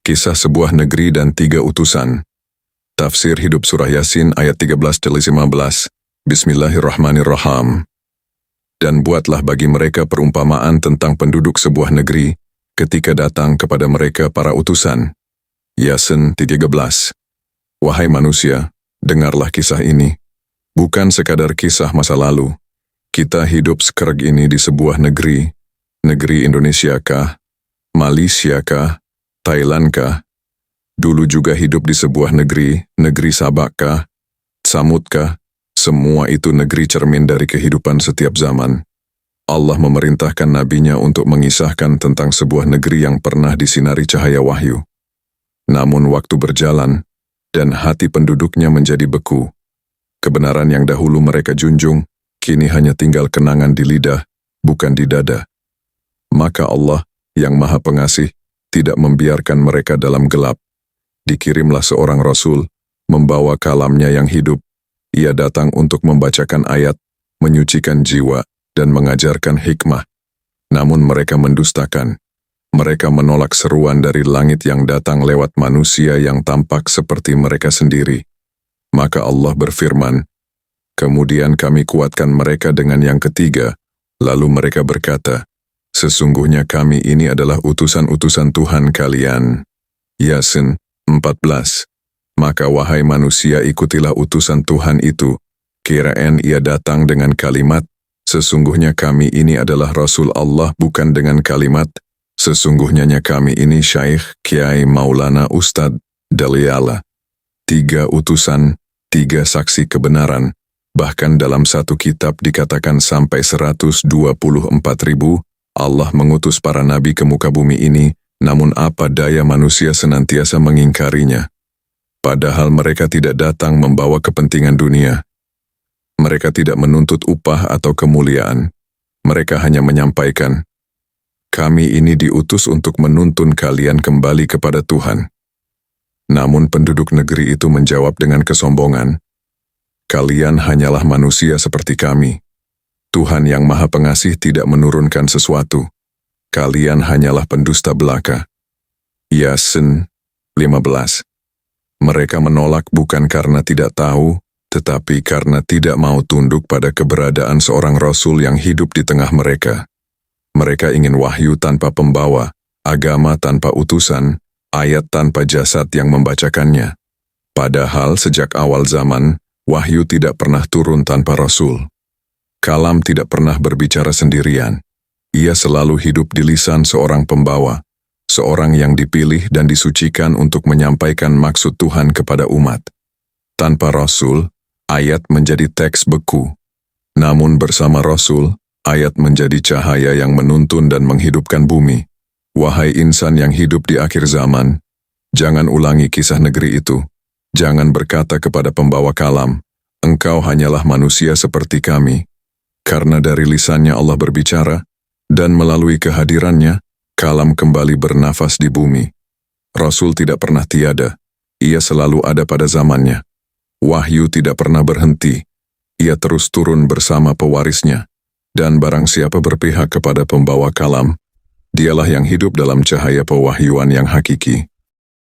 Kisah sebuah negeri dan 3 utusan. Tafsir Hidup Surah Yasin ayat 13-15. Bismillahirrahmanirrahim. Dan buatlah bagi mereka perumpamaan tentang penduduk sebuah negeri ketika datang kepada mereka para utusan. Yasin 13. Wahai manusia, dengarlah kisah ini. Bukan sekadar kisah masa lalu. Kita hidup sekarang ini di sebuah negeri Indonesia kah? Malaysia kah? Thailand kah? Dulu juga hidup di sebuah negeri Sabak kah? Samud kah? Semua itu negeri cermin dari kehidupan setiap zaman. Allah memerintahkan nabinya untuk mengisahkan tentang sebuah negeri yang pernah disinari cahaya wahyu. Namun waktu berjalan, dan hati penduduknya menjadi beku. Kebenaran yang dahulu mereka junjung, kini hanya tinggal kenangan di lidah, bukan di dada. Maka Allah, yang Maha Pengasih, tidak membiarkan mereka dalam gelap. Dikirimlah seorang Rasul, membawa kalamnya yang hidup. Ia datang untuk membacakan ayat, menyucikan jiwa, dan mengajarkan hikmah. Namun mereka mendustakan. Mereka menolak seruan dari langit yang datang lewat manusia yang tampak seperti mereka sendiri. Maka Allah berfirman, kemudian kami kuatkan mereka dengan yang ketiga, lalu mereka berkata, sesungguhnya kami ini adalah utusan-utusan Tuhan kalian. Yasin 14. Maka wahai manusia ikutilah utusan Tuhan itu. Kirain ia datang dengan kalimat, sesungguhnya kami ini adalah Rasul Allah bukan dengan kalimat, sesungguhnya kami ini Syekh, Kiai, Maulana, Ustadz, Daliala. 3 utusan, 3 saksi kebenaran. Bahkan dalam satu kitab dikatakan sampai 124.000, Allah mengutus para nabi ke muka bumi ini, namun apa daya manusia senantiasa mengingkarinya. Padahal mereka tidak datang membawa kepentingan dunia. Mereka tidak menuntut upah atau kemuliaan. Mereka hanya menyampaikan, kami ini diutus untuk menuntun kalian kembali kepada Tuhan. Namun penduduk negeri itu menjawab dengan kesombongan, kalian hanyalah manusia seperti kami. Tuhan yang Maha Pengasih tidak menurunkan sesuatu. Kalian hanyalah pendusta belaka. Yasin 15. Mereka menolak bukan karena tidak tahu, tetapi karena tidak mau tunduk pada keberadaan seorang Rasul yang hidup di tengah mereka. Mereka ingin wahyu tanpa pembawa, agama tanpa utusan, ayat tanpa jasad yang membacakannya. Padahal sejak awal zaman, wahyu tidak pernah turun tanpa Rasul. Kalam tidak pernah berbicara sendirian. Ia selalu hidup di lisan seorang pembawa, seorang yang dipilih dan disucikan untuk menyampaikan maksud Tuhan kepada umat. Tanpa Rasul, ayat menjadi teks beku. Namun bersama Rasul, ayat menjadi cahaya yang menuntun dan menghidupkan bumi. Wahai insan yang hidup di akhir zaman, jangan ulangi kisah negeri itu. Jangan berkata kepada pembawa kalam, engkau hanyalah manusia seperti kami. Karena dari lisannya Allah berbicara, dan melalui kehadirannya, kalam kembali bernafas di bumi. Rasul tidak pernah tiada, ia selalu ada pada zamannya. Wahyu tidak pernah berhenti, ia terus turun bersama pewarisnya. Dan barang siapa berpihak kepada pembawa kalam, dialah yang hidup dalam cahaya pewahyuan yang hakiki.